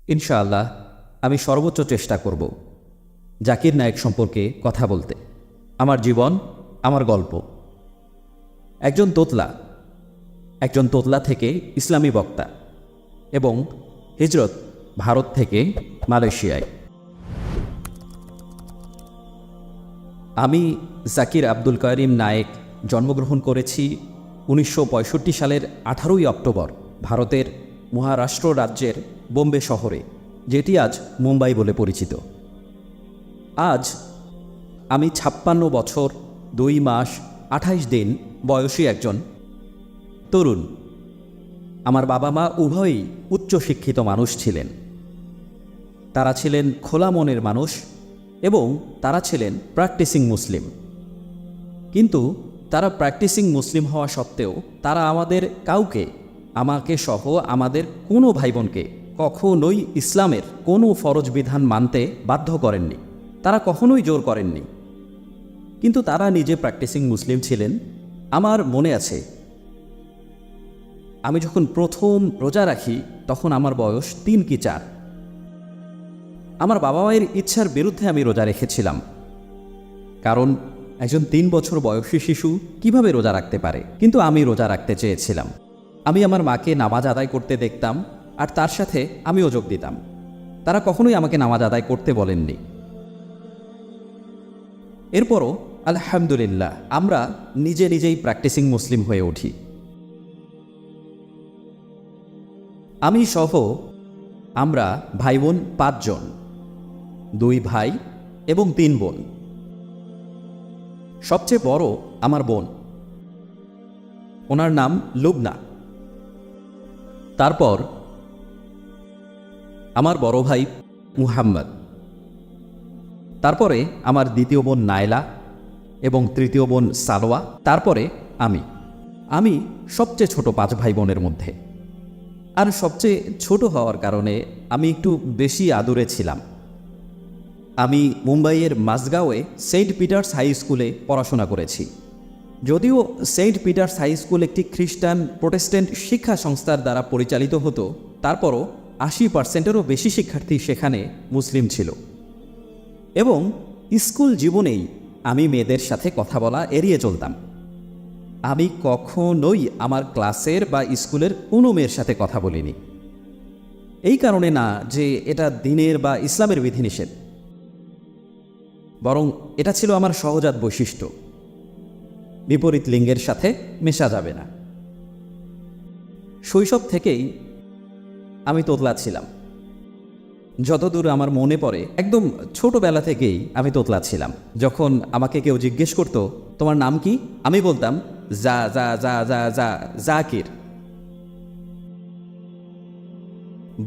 ইনশাআল্লাহ আমি সর্বোচ্চ চেষ্টা করব জাকির নায়েক সম্পর্কে কথা বলতে। আমার জীবন, আমার গল্প। একজন তোতলা থেকে ইসলামী বক্তা এবং হিজরত ভারত থেকে মালয়েশিয়ায়। আমি জাকির আব্দুল করিম নায়েক জন্মগ্রহণ করেছি 1965 সালের 18ই অক্টোবর ভারতের মহারাষ্ট্র রাজ্যের বোম্বে শহরে, যেটি আজ মুম্বাই বলে পরিচিত। আজ আমি 56 বছর 2 মাস 28 দিন বয়সী একজন তরুণ। আমার বাবা মা উভয়ই উচ্চশিক্ষিত মানুষ ছিলেন। তারা ছিলেন খোলা মনের মানুষ এবং তারা ছিলেন প্র্যাকটিসিং মুসলিম। কিন্তু তারা প্র্যাকটিসিং মুসলিম হওয়া সত্ত্বেও তারা আমাকে সহ আমাদের কোনো ভাই বোনকে কখনোই ইসলামের কোনো ফরজ বিধান মানতে বাধ্য করেননি। তারা কখনোই জোর করেননি। কিন্তু তারা নিজে প্র্যাকটিসিং মুসলিম ছিলেন। আমার মনে আছে, আমি যখন প্রথম রোজা রাখি তখন আমার বয়স 3 কি 4। আমার বাবা মায়ের ইচ্ছার বিরুদ্ধে আমি রোজা রেখেছিলাম, কারণ একজন 3 বছর বয়সী শিশু কিভাবে রোজা রাখতে পারে। কিন্তু আমি রোজা রাখতে চেয়েছিলাম। আমি আমার মাকে নামাজ আদায় করতে দেখতাম আর তার সাথে আমিও যোগ দিতাম। তারা কখনোই আমাকে নামাজ আদায় করতে বলেননি। এরপরও আলহামদুলিল্লাহ আমরা নিজেই প্র্যাকটিসিং মুসলিম হয়ে উঠি। আমি সহ আমরা ভাই বোন 5 জন, 2 ভাই এবং 3 বোন। সবচেয়ে বড় আমার বোন, ওনার নাম লুবনা। তারপর আমার বড় ভাই মুহাম্মদ। তারপরে আমার দ্বিতীয় বোন নাইলা এবং তৃতীয় বোন সালোয়া। তারপরে আমি সবচেয়ে ছোট 5 ভাই বোনের মধ্যে। আর সবচেয়ে ছোট হওয়ার কারণে আমি একটু বেশি আদুরে ছিলাম। আমি মুম্বাইয়ের মাসগাঁওয়ে সেন্ট পিটার্স হাই স্কুলে পড়াশোনা করেছি। যদিও সেন্ট পিটার্স হাই স্কুল একটি খ্রিস্টান প্রোটেস্ট্যান্ট শিক্ষা সংস্থার দ্বারা পরিচালিত হতো, তারপরও 80%-এরও বেশি শিক্ষার্থী সেখানে মুসলিম ছিল। এবং স্কুল জীবনেই আমি মেয়েদের সাথে কথা বলা এড়িয়ে চলতাম। আমি কখনোই আমার ক্লাসের বা স্কুলের কোনো মেয়ের সাথে কথা বলিনি। এই কারণে না যে এটা দ্বীনের বা ইসলামের বিধিনিষেধ, বরং এটা ছিল আমার সহজাত বৈশিষ্ট্য। বিপরীত লিঙ্গের সাথে মেশা যাবে না। শৈশব থেকেই আমি তোতলা ছিলাম। যতদূর আমার মনে পড়ে, একদম ছোটবেলা থেকেই আমি তোতলা ছিলাম। যখন আমাকে কেউ জিজ্ঞেস করত তোমার নাম কি, আমি বলতাম জাকির।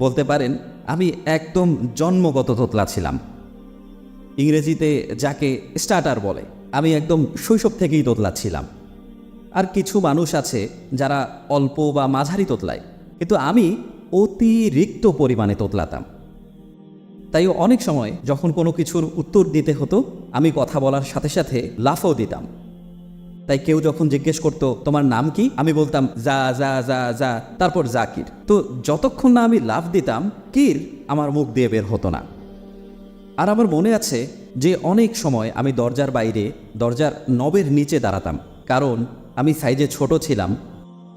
বলতে পারেন আমি একদম জন্মগত তোতলা ছিলাম। ইংরেজিতে যাকে স্টার্টার বলে, আমি একদম শৈশব থেকেই তোতলা ছিলাম। আর কিছু মানুষ আছে যারা অল্প বা মাঝারি তোতলায়, কিন্তু আমি অতিরিক্ত পরিমাণে তোতলাতাম। তাই অনেক সময় যখন কোনো কিছুর উত্তর দিতে হতো, আমি কথা বলার সাথে সাথে লাফও দিতাম। তাই কেউ যখন জিজ্ঞেস করতো তোমার নাম কি, আমি বলতাম যা, তারপর জাকির। তো যতক্ষণ না আমি লাফ দিতাম, কির আমার মুখ দিয়ে বের হতো না। আর আমার মনে আছে যে অনেক সময় আমি দরজার বাইরে, দরজার নবের নিচে দাঁড়াতাম, কারণ আমি সাইজে ছোট ছিলাম।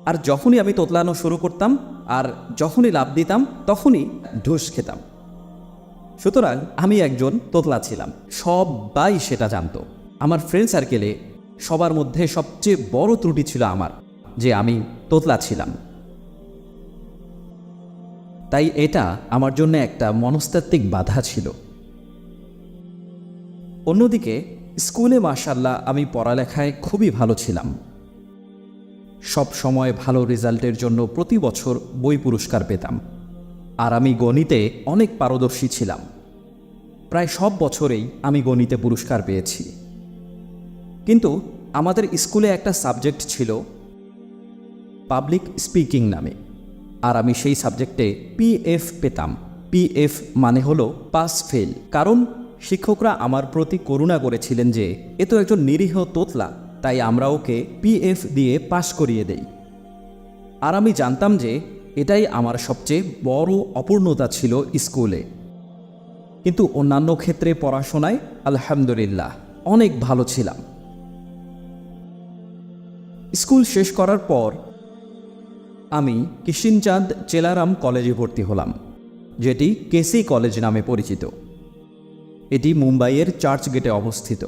আর যখনই আমি তোতলানো শুরু করতাম আর যখনই লাফ দিতাম, তখনই ঢুস খেতাম। সুতরাং আমি একজন তোতলা ছিলাম। সবাই সেটা জানতো। আমার ফ্রেন্ড সার্কেলে সবার মধ্যে সবচেয়ে বড় ত্রুটি ছিল আমার, যে আমি তোতলা ছিলাম। তাই এটা আমার জন্য একটা মনস্তাত্ত্বিক বাধা ছিল। অন্যদিকে স্কুলে মাশাআল্লাহ আমি পড়ালেখায় খুবই ভালো ছিলাম। সব সময় ভালো রেজাল্টের জন্য প্রতি বছর বই পুরস্কার পেতাম। আর আমি গণিতে অনেক পারদর্শী ছিলাম। প্রায় সব বছরেই আমি গণিতে পুরস্কার পেয়েছি। কিন্তু আমাদের স্কুলে একটা সাবজেক্ট ছিল পাবলিক স্পিকিং নামে, আর আমি সেই সাবজেক্টে PF পেতাম। PF মানে হলো পাস ফেল। কারণ শিক্ষকরা আমার প্রতি করুণা করেছিলেন যে এ তো একজন নিরীহ তোতলা, তাই আমরা ওকে PF দিয়ে পাস করিয়ে দেই। আর আমি জানতাম যে এটাই আমার সবচেয়ে বড় অপূর্ণতা ছিল স্কুলে। কিন্তু অন্যান্য ক্ষেত্রে পড়াশোনায় আলহামদুলিল্লাহ অনেক ভালো ছিলাম। স্কুল শেষ করার পর আমি কিষিনচাঁদ চেলারাম কলেজে ভর্তি হলাম, যেটি কেসি কলেজ নামে পরিচিত। এটি মুম্বাইয়ের চার্চ গেটে অবস্থিত।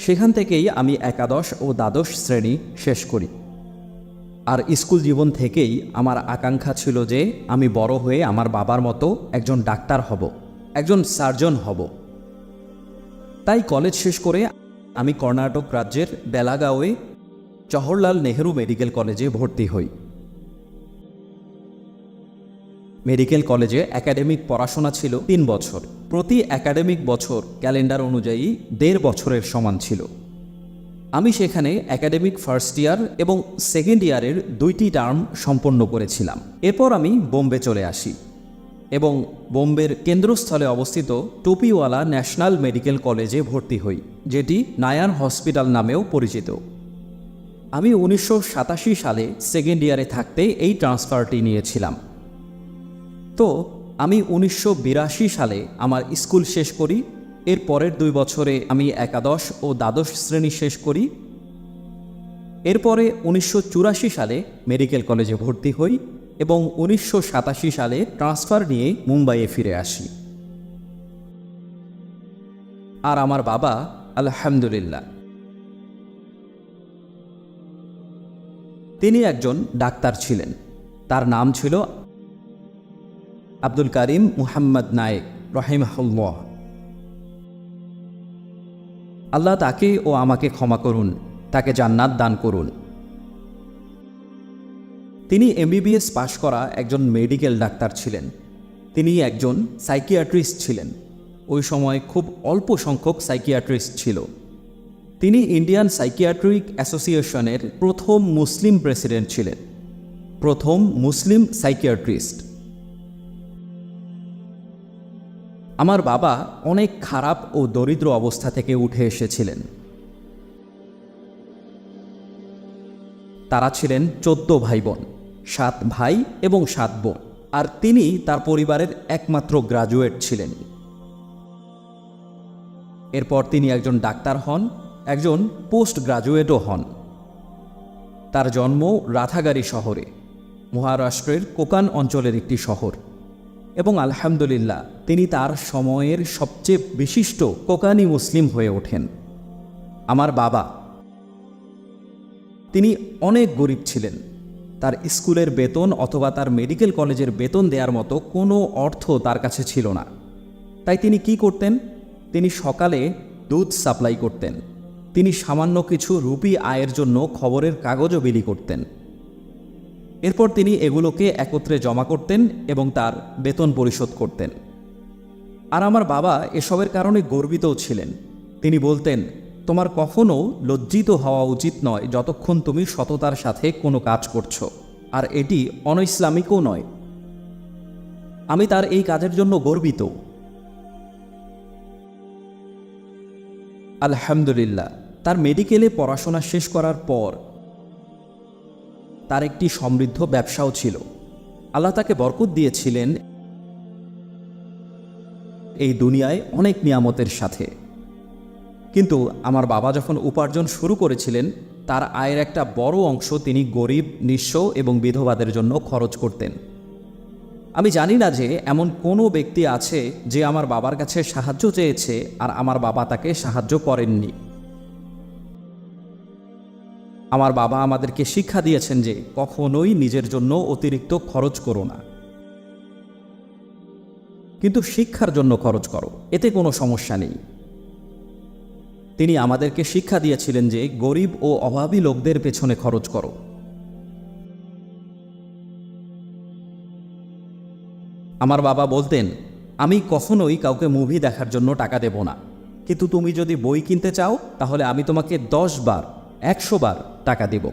সেখান থেকেই আমি একাদশ ও দ্বাদশ শ্রেণী শেষ করি। আর স্কুল জীবন থেকেই আমার আকাঙ্ক্ষা ছিল যে আমি বড় হয়ে আমার বাবার মতো একজন ডাক্তার হব, একজন সার্জন হব। তাই কলেজ শেষ করে আমি কর্ণাটক রাজ্যের বেলাগাঁওয়ে জওহরলাল নেহেরু মেডিকেল কলেজে ভর্তি হই। মেডিকেল কলেজে একাডেমিক পড়াশোনা ছিল 3 বছর। প্রতি একাডেমিক বছর ক্যালেন্ডার অনুযায়ী 1.5 বছরের সমান ছিল। আমি সেখানে একাডেমিক ফার্স্ট ইয়ার এবং সেকেন্ড ইয়ারের 2টি টার্ম সম্পন্ন করেছিলাম। এরপর আমি বোম্বে চলে আসি এবং বোম্বের কেন্দ্রস্থলে অবস্থিত টোপিওয়ালা ন্যাশনাল মেডিকেল কলেজে ভর্তি হই, যেটি নায়ার হসপিটাল নামেও পরিচিত। আমি 1987 সালে সেকেন্ড ইয়ারে থাকতে এই ট্রান্সফারটি নিয়েছিলাম। তো আমি 1982 সালে আমার স্কুল শেষ করি। এর পরের 2 বছরে আমি একাদশ ও দ্বাদশ শ্রেণী শেষ করি। এরপরে 1984 সালে মেডিকেল কলেজে ভর্তি হই এবং 1987 সালে ট্রান্সফার নিয়ে মুম্বাইয়ে ফিরে আসি। আর আমার বাবা আলহামদুলিল্লাহ তিনি একজন ডাক্তার ছিলেন। তার নাম ছিল আব্দুল কারিম মুহাম্মদ নায়েক রহিমাহুল্লাহ। আল্লাহ তাকে ও আমাকে ক্ষমা করুন, তাকে জান্নাত দান করুন। তিনি এমবিবিএস পাশ করা একজন মেডিকেল ডাক্তার ছিলেন। তিনি একজন সাইকিয়াট্রিস্ট ছিলেন। ওই সময় খুব অল্প সংখ্যক সাইকিয়াট্রিস্ট ছিল। তিনি ইন্ডিয়ান সাইকিয়াট্রিক অ্যাসোসিয়েশনের প্রথম মুসলিম প্রেসিডেন্ট ছিলেন, প্রথম মুসলিম সাইকিয়াট্রিস্ট। আমার বাবা অনেক খারাপ ও দরিদ্র অবস্থা থেকে উঠে এসেছিলেন। তারা ছিলেন 14 ভাই বোন, 7 ভাই এবং 7 বোন, আর তিনি তার পরিবারের একমাত্র গ্রাজুয়েট ছিলেন। এরপর তিনি একজন ডাক্তার হন, একজন পোস্ট গ্রাজুয়েটও হন। তার জন্ম রাথাগারি শহরে, মহারাষ্ট্রের কোকান অঞ্চলের একটি শহর, এবং আলহামদুলিল্লাহ তিনি তার সময়ের সবচেয়ে বিশিষ্ট কোকানি মুসলিম হয়ে ওঠেন। আমার বাবা তিনি অনেক গরিব ছিলেন। তার স্কুলের বেতন অথবা তার মেডিকেল কলেজের বেতন দেওয়ার মতো কোনো অর্থ তার কাছে ছিল না। তাই তিনি কি করতেন? তিনি সকালে দুধ সাপ্লাই করতেন। তিনি সামান্য কিছু রুপি আয়ের জন্য খবরের কাগজও বিলি করতেন। এরপর তিনি এগুলোকে একত্রে জমা করতেন এবং তার বেতন পরিশোধ করতেন। আর আমার বাবা এসবের কারণে গর্বিতও ছিলেন। তিনি বলতেন, তোমার কখনো লজ্জিত হওয়া উচিত নয় যতক্ষণ তুমি সততার সাথে কোনো কাজ করছো, আর এটি অনইসলামিকও নয়। আমি তার এই কাজের জন্য গর্বিত। আলহামদুলিল্লাহ তার মেডিকেলে পড়াশোনা শেষ করার পর তার একটি সমৃদ্ধ ব্যবসাও ছিল। আল্লাহ তাকে বরকত দিয়েছিলেন এই দুনিয়ায় অনেক নিয়ামতের সাথে। কিন্তু আমার বাবা যখন উপার্জন শুরু করেছিলেন, তার আয়ের একটা বড় অংশ তিনি গরিব, নিঃস্ব এবং বিধবাদের জন্য খরচ করতেন। আমি জানি না যে এমন কোনো ব্যক্তি আছে যে আমার বাবার কাছে সাহায্য চেয়েছে আর আমার বাবা তাকে সাহায্য করেননি। আমার বাবা আমাদেরকে শিক্ষা দিয়েছেন যে কখনোই নিজের জন্য অতিরিক্ত খরচ করো না, কিন্তু শিক্ষার জন্য খরচ করো, এতে কোনো সমস্যা নেই। তিনি আমাদেরকে শিক্ষা দিয়েছিলেন যে গরিব ও অভাবী লোকদের পেছনে খরচ করো। আমার বাবা বলতেন, আমি কখনোই কাউকে মুভি দেখার জন্য টাকা দেব না, কিন্তু তুমি যদি বই কিনতে চাও তাহলে আমি তোমাকে 10 বার 100 বার টাকা দেব।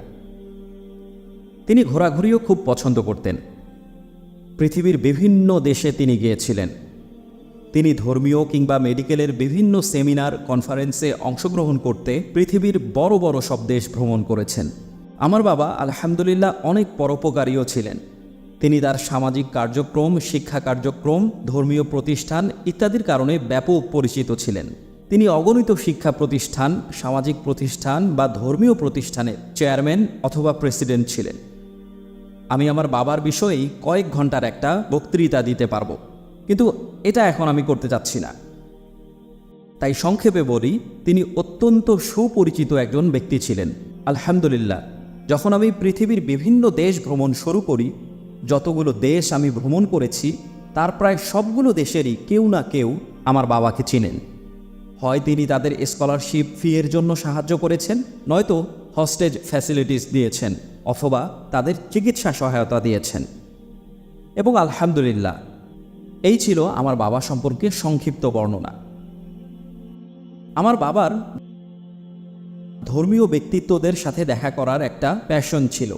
তিনি ঘোরাঘুরিও খুব পছন্দ করতেন। পৃথিবীর বিভিন্ন দেশে তিনি গিয়েছিলেন। তিনি ধর্মীয় কিংবা মেডিকেলের বিভিন্ন সেমিনার, কনফারেন্সে অংশগ্রহণ করতে পৃথিবীর বড় বড় সব দেশ ভ্রমণ করেছেন। আমার বাবা আলহামদুলিল্লাহ অনেক পরোপকারীও ছিলেন। তিনি তার সামাজিক কার্যক্রম, শিক্ষা কার্যক্রম, ধর্মীয় প্রতিষ্ঠান ইত্যাদির কারণে ব্যাপক পরিচিত ছিলেন। তিনি অগণিত শিক্ষা প্রতিষ্ঠান, সামাজিক প্রতিষ্ঠান বা ধর্মীয় প্রতিষ্ঠানের চেয়ারম্যান অথবা প্রেসিডেন্ট ছিলেন। আমি আমার বাবার বিষয়েই কয়েক ঘন্টার একটা বক্তৃতা দিতে পারবো, কিন্তু এটা এখন আমি করতে চাচ্ছি না। তাই সংক্ষেপে বলি, তিনি অত্যন্ত সুপরিচিত একজন ব্যক্তি ছিলেন। আলহামদুলিল্লাহ, যখন আমি পৃথিবীর বিভিন্ন দেশ ভ্রমণ শুরু করি, যতগুলো দেশ আমি ভ্রমণ করেছি তার প্রায় সবগুলো দেশেরই কেউ না কেউ আমার বাবাকে চিনেন। হয় তিনি তাদের স্কলারশিপ ফি এর জন্য সাহায্য করেছেন, নয়তো হস্টেজ ফ্যাসিলিটিস দিয়েছেন, অথবা তাদের চিকিৎসা সহায়তা দিয়েছেন। এবং আলহামদুলিল্লাহ, এই ছিল আমার বাবা সম্পর্কে সংক্ষিপ্ত বর্ণনা। আমার বাবার ধর্মীয় ব্যক্তিত্বদের সাথে দেখা করার একটা প্যাশন ছিল,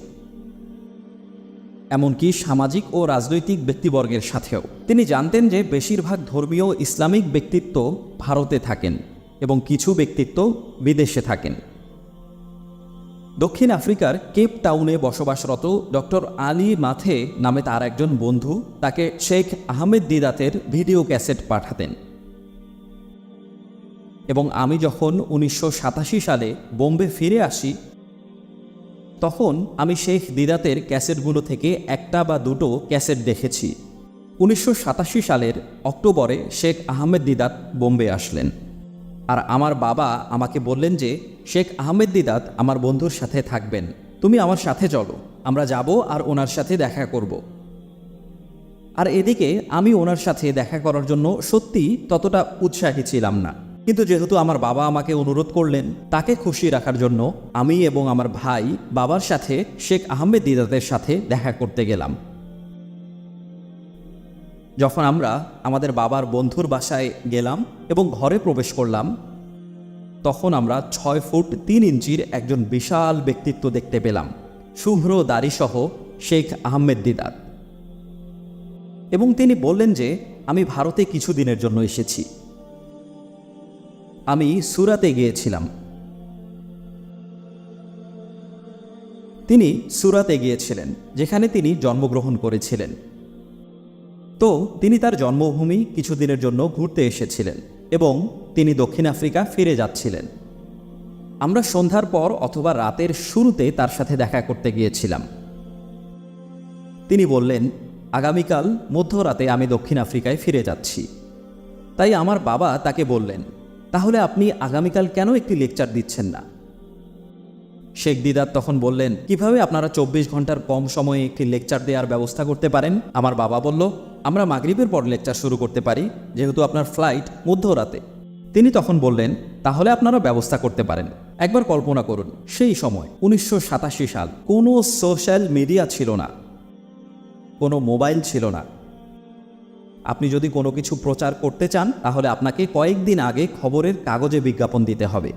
এমনকি সামাজিক ও রাজনৈতিক ব্যক্তিবর্গের সাথেও। তিনি জানতেন যে বেশিরভাগ ধর্মীয় ইসলামিক ব্যক্তিত্ব ভারতে থাকেন এবং কিছু ব্যক্তিত্ব বিদেশে থাকেন। দক্ষিণ আফ্রিকার কেপ টাউনে বসবাসরত ডক্টর আলী মাথে নামে তার একজন বন্ধু তাকে শেখ আহমেদ দিদাতের ভিডিও ক্যাসেট পাঠাতেন, এবং আমি যখন 1987 সালে বোম্বে ফিরে আসি, তখন আমি শেখ দিদাতের ক্যাসেটগুলো থেকে একটা বা দুটো ক্যাসেট দেখেছি। 1987 সালের অক্টোবরে শেখ আহমেদ দিদাত বোম্বে আসলেন, আর আমার বাবা আমাকে বললেন যে শেখ আহমেদ দিদাত আমার বন্ধুর সাথে থাকবেন, তুমি আমার সাথে চলো, আমরা যাব আর ওনার সাথে দেখা করব। আর এদিকে আমি ওনার সাথে দেখা করার জন্য সত্যি ততটা উৎসাহী ছিলাম না, কিন্তু যেহেতু আমার বাবা আমাকে অনুরোধ করলেন, তাকে খুশি রাখার জন্য আমি এবং আমার ভাই বাবার সাথে শেখ আহমেদ দিদাতের সাথে দেখা করতে গেলাম। যখন আমরা আমাদের বাবার বন্ধুর বাসায় গেলাম এবং ঘরে প্রবেশ করলাম, তখন আমরা 6 ফুট 3 ইঞ্চির একজন বিশাল ব্যক্তিত্ব দেখতে পেলাম, শুভ্র দাড়িসহ শেখ আহমেদ দিদাত। এবং তিনি বললেন যে আমি ভারতে কিছুদিনের জন্য এসেছি। আমি সুরাতে গিয়েছিলাম। তিনি সুরাতে গিয়েছিলেন, যেখানে তিনি জন্মগ্রহণ করেছিলেন। তো তিনি তার জন্মভূমি কিছুদিনের জন্য ঘুরতে এসেছিলেন এবং তিনি দক্ষিণ আফ্রিকা ফিরে যাচ্ছিলেন। আমরা সন্ধ্যার পর অথবা রাতের শুরুতে তার সাথে দেখা করতে গিয়েছিলাম। তিনি বললেন, আগামীকাল মধ্যরাতে আমি দক্ষিণ আফ্রিকায় ফিরে যাচ্ছি। তাই আমার বাবা তাকে বললেন, তাহলে আপনি আগামীকাল কেন একটি লেকচার দিচ্ছেন না? শেখ দিদাত তখন বললেন, কিভাবে আপনারা 24 ঘন্টার কম সময়ে একটি লেকচার দেওয়ার ব্যবস্থা করতে পারেন? আমার বাবা বলল, আমরা মাগরিবের পর লেকচার শুরু করতে পারি, যেহেতু আপনার ফ্লাইট মধ্যরাতে। তিনি তখন বললেন, তাহলে আপনারা ব্যবস্থা করতে পারেন। একবার কল্পনা করুন, সেই সময় 1987 সাল, কোনো সোশ্যাল মিডিয়া ছিল না, কোনো মোবাইল ছিল না। আপনি যদি কোনো কিছু প্রচার করতে চান, তাহলে আপনাকে কয়েকদিন আগে খবরের কাগজে বিজ্ঞাপন দিতে হবে।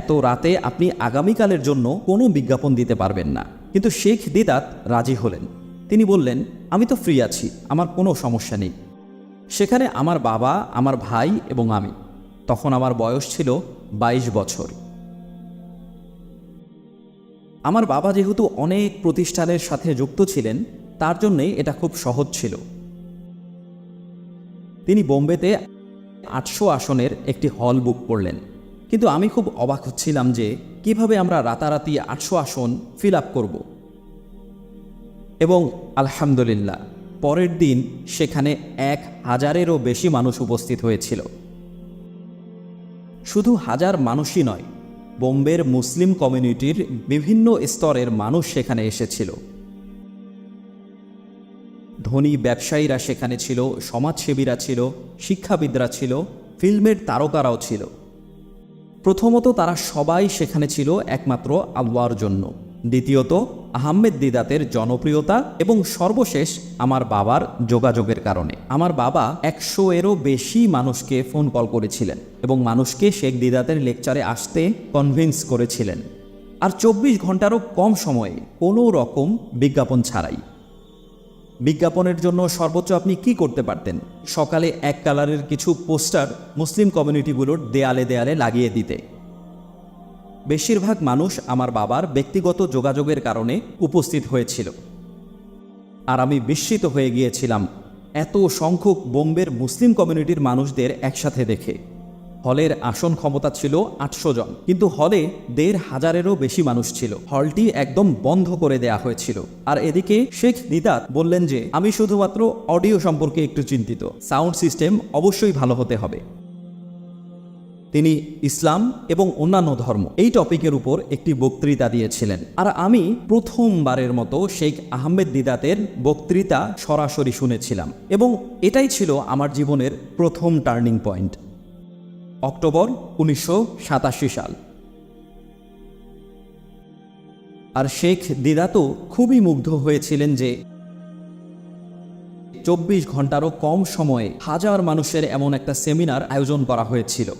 এত রাতে আপনি আগামীকালের জন্য কোনো বিজ্ঞাপন দিতে পারবেন না। কিন্তু শেখ দিদাত রাজি হলেন। তিনি বললেন, আমি তো ফ্রি আছি, আমার কোনো সমস্যা নেই। সেখানে আমার বাবা, আমার ভাই এবং আমি। তখন আমার বয়স ছিল 22 বছর। আমার বাবা যেহেতু অনেক প্রতিষ্ঠানের সাথে যুক্ত ছিলেন, তার জন্যে এটা খুব সহজ ছিল। তিনি বোম্বেতে 800 আসনের একটি হল বুক করলেন। কিন্তু আমি খুব অবাক হচ্ছিলাম যে কিভাবে আমরা রাতারাতি 800 আসন ফিল আপ করব। এবং আলহামদুলিল্লাহ, পরের দিন সেখানে 1000-এরও বেশি মানুষ উপস্থিত হয়েছিল। শুধু হাজার মানুষই নয়, বোম্বের মুসলিম কমিউনিটির বিভিন্ন স্তরের মানুষ সেখানে এসেছিল। ধনী ব্যবসায়ীরা সেখানে ছিল, সমাজসেবীরা ছিল, শিক্ষাবিদরা ছিল, ফিল্মের তারকারাও ছিল। প্রথমত তারা সবাই সেখানে ছিল একমাত্র আল্লাহর জন্য, দ্বিতীয়ত আহমেদ দিদাতের জনপ্রিয়তা, এবং সর্বশেষ আমার বাবার যোগাযোগের কারণে। আমার বাবা 100-এরও বেশি মানুষকে ফোন কল করেছিলেন এবং মানুষকে শেখ দিদাতের লেকচারে আসতে কনভিন্স করেছিলেন, আর 24 ঘন্টারও কম সময়ে কোনো রকম বিজ্ঞাপন ছাড়াই। বিজ্ঞাপনের জন্য সর্বোচ্চ আপনি কি করতে পারতেন? সকালে এক কালারের কিছু পোস্টার মুসলিম কমিউনিটিগুলোর দেয়ালে দেয়ালে লাগিয়ে দিতে। বেশিরভাগ মানুষ আমার বাবার ব্যক্তিগত যোগাযোগের কারণে উপস্থিত হয়েছিল। আর আমি বিস্মিত হয়ে গিয়েছিলাম এত সংখ্যক বোম্বের মুসলিম কমিউনিটির মানুষদের একসাথে দেখে। হলের আসন ক্ষমতা ছিল 800 জন, কিন্তু হলে 1500-এরও বেশি মানুষ ছিল। হলটি একদম বন্ধ করে দেয়া হয়েছিল। আর এদিকে শেখ দিদাত বললেন যে আমি শুধুমাত্র অডিও সম্পর্কে একটু চিন্তিত, সাউন্ড সিস্টেম অবশ্যই ভালো হতে হবে। তিনি ইসলাম এবং অন্যান্য ধর্ম এই টপিকের উপর একটি বক্তৃতা দিয়েছিলেন। আর আমি প্রথমবারের মতো শেখ আহমেদ দিদাতের বক্তৃতা সরাসরি শুনেছিলাম, এবং এটাই ছিল আমার জীবনের প্রথম টার্নিং পয়েন্ট। অক্টোবর 1987 সাল। আর শেখ দিদাতও খুবই মুগ্ধ হয়েছিলেন যে 24 ঘন্টারও কম সময়ে হাজার মানুষের এমন একটা সেমিনার আয়োজন করা হয়েছিল।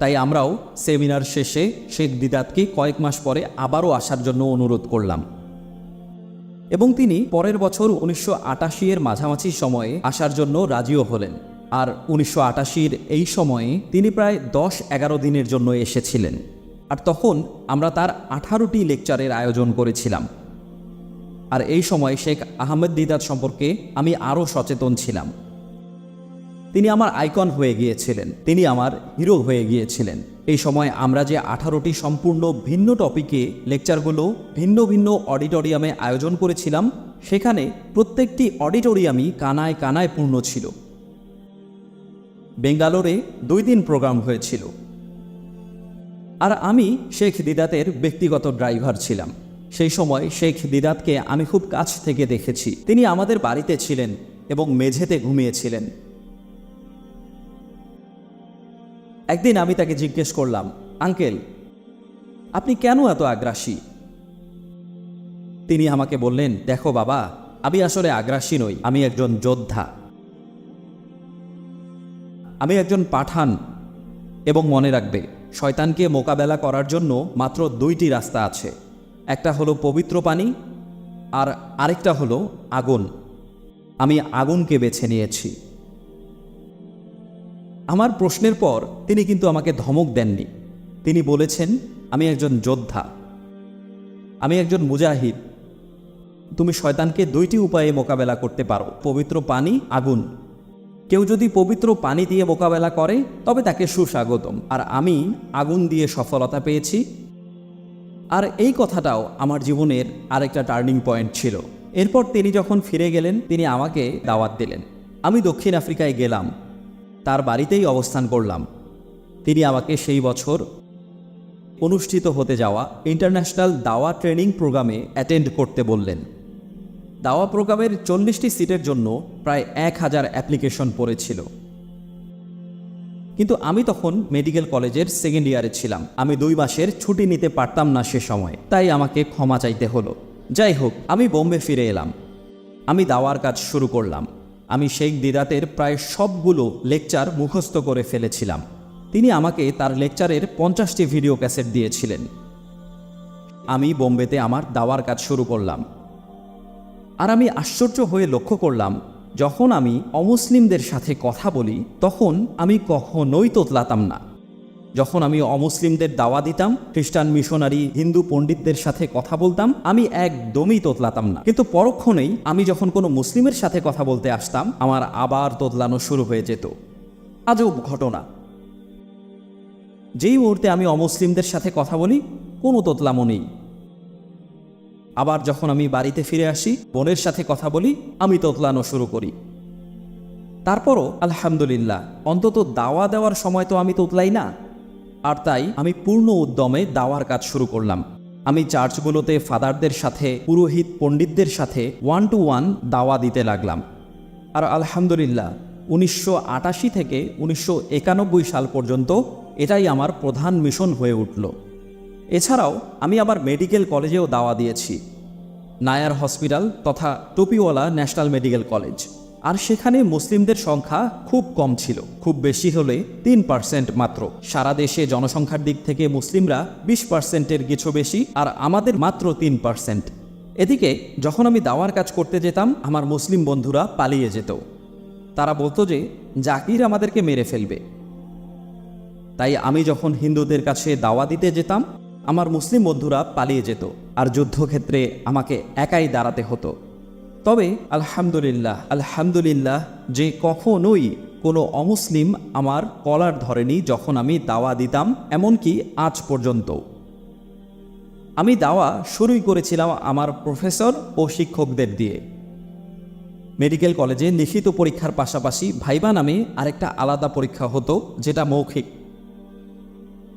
তাই আমরাও সেমিনার শেষে শেখ দিদাতকে কয়েক মাস পরে আবারও আসার জন্য অনুরোধ করলাম, এবং তিনি পরের বছর 1988-এর মাঝামাঝি সময়ে আসার জন্য রাজিও হলেন। আর 1988-র এই সময়ে তিনি প্রায় 10-11 দিনের জন্য এসেছিলেন। আর তখন আমরা তার 18টি লেকচারের আয়োজন করেছিলাম। আর এই সময় শেখ আহমেদ দিদাত সম্পর্কে আমি আরও সচেতন ছিলাম। তিনি আমার আইকন হয়ে গিয়েছিলেন, তিনি আমার হিরো হয়ে গিয়েছিলেন। এই সময় আমরা যে 18টি সম্পূর্ণ ভিন্ন টপিকে লেকচারগুলো ভিন্ন ভিন্ন অডিটোরিয়ামে আয়োজন করেছিলাম, সেখানে প্রত্যেকটি অডিটোরিয়ামই কানায় কানায় পূর্ণ ছিল। বেঙ্গালোরে 2 দিন প্রোগ্রাম হয়েছিল। আর আমি শেখ দিদাতের ব্যক্তিগত ড্রাইভার ছিলাম। সেই সময় শেখ দিদাতকে আমি খুব কাছ থেকে দেখেছি। তিনি আমাদের বাড়িতে ছিলেন এবং মেঝেতে ঘুমিয়েছিলেন। একদিন আমি তাকে জিজ্ঞেস করলাম, আঙ্কেল, আপনি কেন এত আগ্রাসী? তিনি আমাকে বললেন, দেখো বাবা, আমি আসলে আগ্রাসী নই, আমি একজন যোদ্ধা, আমি একজন পাঠান। এবং মনে রাখবে, শয়তানকে মোকাবেলা করার জন্য মাত্র 2টি রাস্তা আছে। একটা হলো পবিত্র পানি, আর আরেকটা হলো আগুন। আমি আগুনকে বেছে নিয়েছি। আমার প্রশ্নের পর তিনি কিন্তু আমাকে ধমক দেননি। তিনি বলেছেন, আমি একজন যোদ্ধা, আমি একজন মুজাহিদ। তুমি শয়তানকে 2টি উপায়ে মোকাবেলা করতে পারো, পবিত্র পানি, আগুন। কেউ যদি পবিত্র পানি দিয়ে মোকাবেলা করে তবে তাকে সুস্বাগতম। আর আমি আগুন দিয়ে সফলতা পেয়েছি। আর এই কথাটাও আমার জীবনের আরেকটা টার্নিং পয়েন্ট ছিল। এরপর তিনি যখন ফিরে গেলেন, তিনি আমাকে দাওয়াত দিলেন। আমি দক্ষিণ আফ্রিকায় গেলাম, তার বাড়িতেই অবস্থান করলাম। তিনি আমাকে সেই বছর অনুষ্ঠিত হতে যাওয়া ইন্টারন্যাশনাল দাওয়া ট্রেনিং প্রোগ্রামে অ্যাটেন্ড করতে বললেন। দাওয়া প্রোগ্রামের 40টি সিটের জন্য প্রায় 1000 অ্যাপ্লিকেশন পড়েছিল। কিন্তু আমি তখন মেডিকেল কলেজের সেকেন্ড ইয়ারে ছিলাম। আমি 2 মাসের ছুটি নিতে পারতাম না সে সময়, তাই আমাকে ক্ষমা চাইতে হলো। যাই হোক, আমি বোম্বে ফিরে এলাম। আমি দাওয়ার কাজ শুরু করলাম। আমি শেখ দিদাতের প্রায় সবগুলো লেকচার মুখস্থ করে ফেলেছিলাম। তিনি আমাকে তার লেকচারের 50টি ভিডিও ক্যাসেট দিয়েছিলেন। আমি বোম্বেতে আমার দাওয়ার কাজ শুরু করলাম। আর আমি আশ্চর্য হয়ে লক্ষ্য করলাম, যখন আমি অমুসলিমদের সাথে কথা বলি তখন আমি কখনোই তোতলাতাম না। যখন আমি অমুসলিমদের দাওয়া দিতাম, খ্রিস্টান মিশনারি, হিন্দু পণ্ডিতদের সাথে কথা বলতাম, আমি একদমই তোতলাতাম না। কিন্তু পরক্ষণেই আমি যখন কোনো মুসলিমের সাথে কথা বলতে আসতাম, আমার আবার তোতলানো শুরু হয়ে যেত। আজব ঘটনা। যেই মুহূর্তে আমি অমুসলিমদের সাথে কথা বলি, কোনো তোতলামো নেই। আবার যখন আমি বাড়িতে ফিরে আসি, বোনের সাথে কথা বলি, আমি তোতলানো শুরু করি। তারপরও আলহামদুলিল্লাহ, অন্তত দাওয়া দেওয়ার সময় তো আমি তোতলাই না। আর তাই আমি পূর্ণ উদ্যমে দাওয়ার কাজ শুরু করলাম। আমি চার্চগুলোতে ফাদারদের সাথে, পুরোহিত পণ্ডিতদের সাথে 1-to-1 দাওয়া দিতে লাগলাম। আর আলহামদুলিল্লাহ 1988 থেকে 1991 সাল পর্যন্ত এটাই আমার প্রধান মিশন হয়ে উঠল। এছাড়াও আমি আবার মেডিকেল কলেজেও দাওয়া দিয়েছি, নায়ার হসপিটাল তথা টুপিওয়ালা ন্যাশনাল মেডিকেল কলেজ। আর সেখানে মুসলিমদের সংখ্যা খুব কম ছিল, খুব বেশি হলে 3% মাত্র। সারা দেশে জনসংখ্যার দিক থেকে মুসলিমরা 20%-এর কিছু বেশি, আর আমাদের মাত্র 3%। এদিকে যখন আমি দাওয়ার কাজ করতে যেতাম, আমার মুসলিম বন্ধুরা পালিয়ে যেত। তারা বলতো যে জাকির আমাদেরকে মেরে ফেলবে। তাই আমি যখন হিন্দুদের কাছে দাওয়া দিতে যেতাম, আমার মুসলিম বন্ধুরা পালিয়ে যেত আর যুদ্ধক্ষেত্রে আমাকে একাই দাঁড়াতে হতো। তবে আলহামদুলিল্লাহ যে কখনোই কোনো অমুসলিম আমার কলার ধরেনি যখন আমি দাওয়া দিতাম, এমনকি আজ পর্যন্ত। আমি দাওয়া শুরুই করেছিলাম আমার প্রফেসর ও শিক্ষকদের দিয়ে। মেডিকেল কলেজে লিখিত পরীক্ষার পাশাপাশি ভাইবা নামে আরেকটা আলাদা পরীক্ষা হতো, যেটা মৌখিক।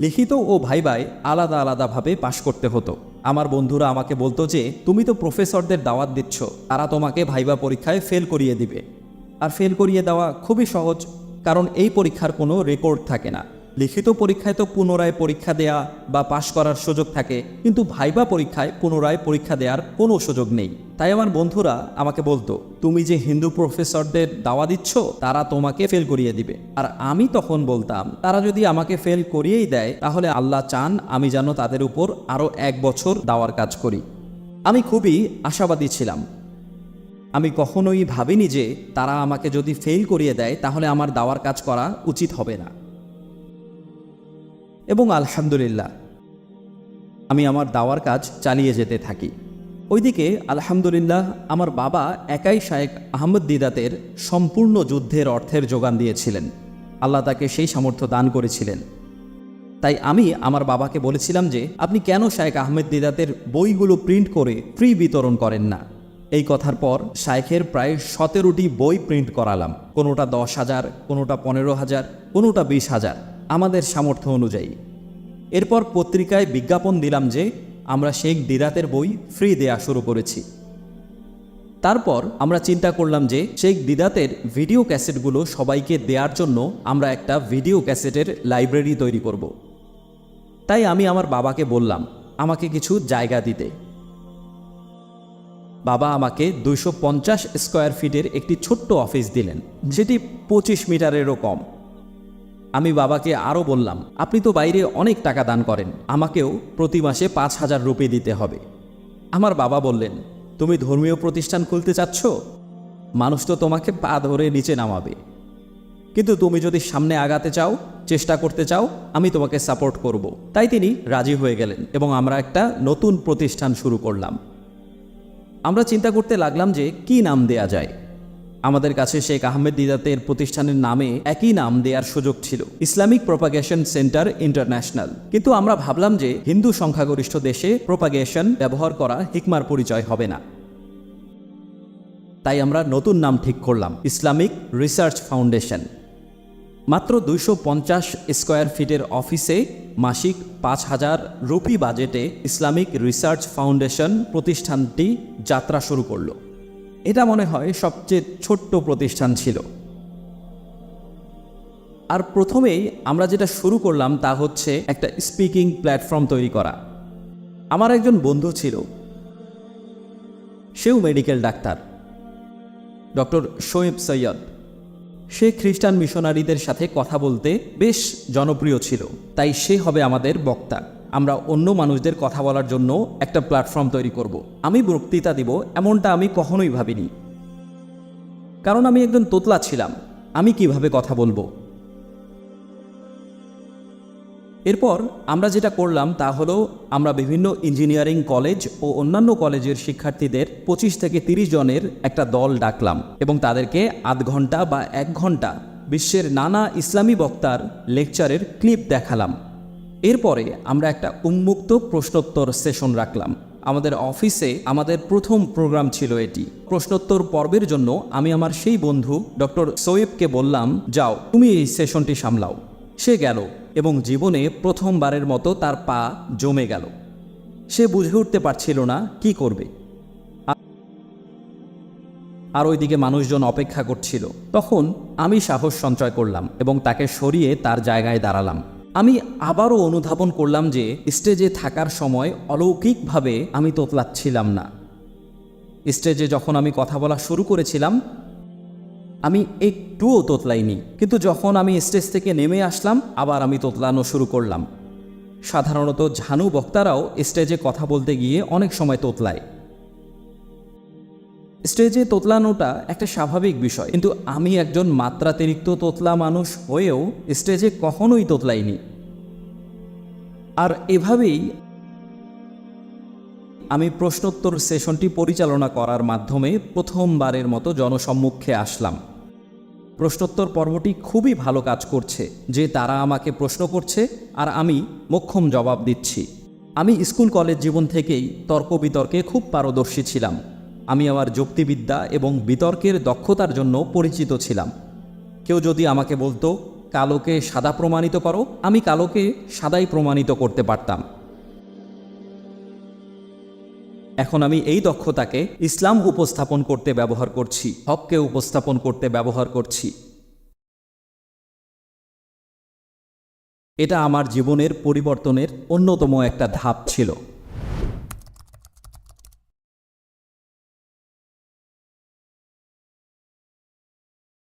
লিখিত ও ভাইবায় আলাদা আলাদাভাবে পাশ করতে হতো। আমার বন্ধুরা আমাকে বলতো যে তুমি তো প্রফেসরদের দাওয়াত দিচ্ছ, তারা তোমাকে ভাইবা পরীক্ষায় ফেল করিয়ে দিবে। আর ফেল করিয়ে দেওয়া খুবই সহজ, কারণ এই পরীক্ষার কোনো রেকর্ড থাকে না। লিখিত পরীক্ষায় তো পুনরায় পরীক্ষা দেয়া বা পাশ করার সুযোগ থাকে, কিন্তু ভাইবা পরীক্ষায় পুনরায় পরীক্ষা দেওয়ার কোনো সুযোগ নেই। তাই আমার বন্ধুরা আমাকে বলতো তুমি যে হিন্দু প্রফেসরদের দাওয়া দিচ্ছ, তারা তোমাকে ফেল করিয়ে দিবে। আর আমি তখন বলতাম তারা যদি আমাকে ফেল করিয়েই দেয়, তাহলে আল্লাহ চান আমি যেন তাদের উপর আরও 1 বছর দাওয়ার কাজ করি। আমি খুবই আশাবাদী ছিলাম। আমি কখনোই ভাবিনি যে তারা আমাকে যদি ফেল করিয়ে দেয় তাহলে আমার দাওয়ার কাজ করা উচিত হবে না। এবং আলহামদুলিল্লাহ আমি আমার দাওয়ার কাজ চালিয়ে যেতে থাকি। ওইদিকে আলহামদুলিল্লাহ আমার বাবা একাই শায়েখ আহমদ দিদাতের সম্পূর্ণ যুদ্ধের অর্থের যোগান দিয়েছিলেন। আল্লাহ তাকে সেই সামর্থ্য দান করেছিলেন। তাই আমি আমার বাবাকে বলেছিলাম যে আপনি কেন শায়েখ আহমেদ দিদাতের বইগুলো প্রিন্ট করে ফ্রি বিতরণ করেন না। এই কথার পর শায়েখের প্রায় 17টি বই প্রিন্ট করালাম, কোনোটা 10,000, কোনোটা 15,000, কোনোটা 20,000, আমাদের সামর্থ্য অনুযায়ী। এরপর পত্রিকায় বিজ্ঞাপন দিলাম যে আমরা শেখ দিদাতের বই ফ্রি দেয়া শুরু করেছি। তারপর আমরা চিন্তা করলাম যে শেখ দিদাতের ভিডিও ক্যাসেটগুলো সবাইকে দেওয়ার জন্য আমরা একটা ভিডিও ক্যাসেটের লাইব্রেরি তৈরি করব। তাই আমি আমার বাবাকে বললাম আমাকে কিছু জায়গা দিতে। বাবা আমাকে 250 স্কোয়ার ফিটের একটি ছোট্ট অফিস দিলেন, যেটি 25 মিটারেরও কম। আমি বাবাকে আরও বললাম আপনি তো বাইরে অনেক টাকা দান করেন, আমাকেও প্রতি মাসে 5,000 রুপি দিতে হবে। আমার বাবা বললেন তুমি ধর্মীয় প্রতিষ্ঠান খুলতে চাচ্ছ, মানুষ তো তোমাকে পা ধরে নিচে নামাবে, কিন্তু তুমি যদি সামনে আগাতে চাও, চেষ্টা করতে চাও, আমি তোমাকে সাপোর্ট করব। তাই তিনি রাজি হয়ে গেলেন এবং আমরা একটা নতুন প্রতিষ্ঠান শুরু করলাম। আমরা চিন্তা করতে লাগলাম যে কি নাম দেয়া যায়। আমাদের কাছে শেখ আহমেদ দিদাতের প্রতিষ্ঠানের নামে একই নাম দেওয়ার সুযোগ ছিল, ইসলামিক প্রপাগেশন সেন্টার ইন্টারন্যাশনাল। কিন্তু আমরা ভাবলাম যে হিন্দু সংখ্যাগরিষ্ঠ দেশে প্রপাগেশন ব্যবহার করা হিকমার পরিচয় হবে না। তাই আমরা নতুন নাম ঠিক করলাম, ইসলামিক রিসার্চ ফাউন্ডেশন। মাত্র 250 স্কোয়ার ফিটের অফিসে মাসিক 5,000 রুপি বাজেটে ইসলামিক রিসার্চ ফাউন্ডেশন প্রতিষ্ঠানটি যাত্রা শুরু করলো। এটা মনে হয় সবচেয়ে ছোট্ট প্রতিষ্ঠান ছিল। আর প্রথমেই আমরা যেটা শুরু করলাম তা হচ্ছে একটা স্পিকিং প্ল্যাটফর্ম তৈরি করা। আমার একজন বন্ধু ছিল, সেও medical doctor, doctor Shoaib Syed. সে খ্রিস্টান মিশনারিদের সাথে কথা বলতে বেশ জনপ্রিয় ছিল, তাই সে হবে আমাদের বক্তা। আমরা অন্য মানুষদের কথা বলার জন্য একটা প্ল্যাটফর্ম তৈরি করব। আমি বক্তৃতা দিব এমনটা আমি কখনোই ভাবিনি, কারণ আমি একজন তোতলা ছিলাম। আমি কিভাবে কথা বলবো? এরপর আমরা যেটা করলাম তা হলো আমরা বিভিন্ন ইঞ্জিনিয়ারিং কলেজ ও অন্যান্য কলেজের শিক্ষার্থীদের 25 থেকে 30 জনের একটা দল ডাকলাম এবং তাদেরকে আধ ঘন্টা বা 1 ঘন্টা বিশ্বের নানা ইসলামী বক্তার লেকচারের ক্লিপ দেখালাম। এরপরে আমরা একটা উন্মুক্ত প্রশ্নোত্তর সেশন রাখলাম। আমাদের অফিসে আমাদের প্রথম প্রোগ্রাম ছিল এটি। প্রশ্নোত্তর পর্বের জন্য আমি আমার সেই বন্ধু ডক্টর সোয়েবকে বললাম, যাও তুমি এই সেশনটি সামলাও। সে গেল এবং জীবনে প্রথমবারের মতো তার পা জমে গেল। সে বুঝে উঠতে পারছিল না কি করবে। আর ওইদিকে মানুষজন অপেক্ষা করছিল। তখন আমি সাহস সঞ্চয় করলাম এবং তাকে সরিয়ে তার জায়গায় দাঁড়ালাম। আমি আবারও অনুধাবন করলাম যে স্টেজে থাকার সময় অলৌকিকভাবে আমি তোতলাচ্ছিলাম না। স্টেজে যখন আমি কথা বলা শুরু করেছিলাম আমি একটুও তোতলাইনি, কিন্তু যখন আমি স্টেজ থেকে নেমে আসলাম আবার আমি তোতলানো শুরু করলাম। সাধারণত ঝানু বক্তারাও স্টেজে কথা বলতে গিয়ে অনেক সময় তোতলায়। স্টেজে তোতলানোটা একটা স্বাভাবিক বিষয়, কিন্তু আমি একজন মাত্রাতিরিক্ত তোতলা মানুষ হয়েও স্টেজে কখনোই তোতলাইনি। আর এভাবেই আমি প্রশ্নোত্তর সেশনটি পরিচালনা করার মাধ্যমে প্রথমবারের মতো জনসম্মুখে আসলাম। প্রশ্নোত্তর পর্বটি খুবই ভালো কাজ করছে যে তারা আমাকে প্রশ্ন করছে আর আমি মোক্ষম জবাব দিচ্ছি। আমি স্কুল কলেজ জীবন থেকেই তর্ক বিতর্কে খুব পারদর্শী ছিলাম। আমি আমার যুক্তিবিদ্যা এবং বিতর্কের দক্ষতার জন্য পরিচিত ছিলাম। কেউ যদি আমাকে বলতো কালোকে সাদা প্রমাণিত করো, আমি কালোকে সাদাই প্রমাণিত করতে পারতাম। এখন আমি এই দক্ষতাকে ইসলাম উপস্থাপন করতে ব্যবহার করছি, হককে উপস্থাপন করতে ব্যবহার করছি। এটা আমার জীবনের পরিবর্তনের অন্যতম একটা ধাপ ছিল।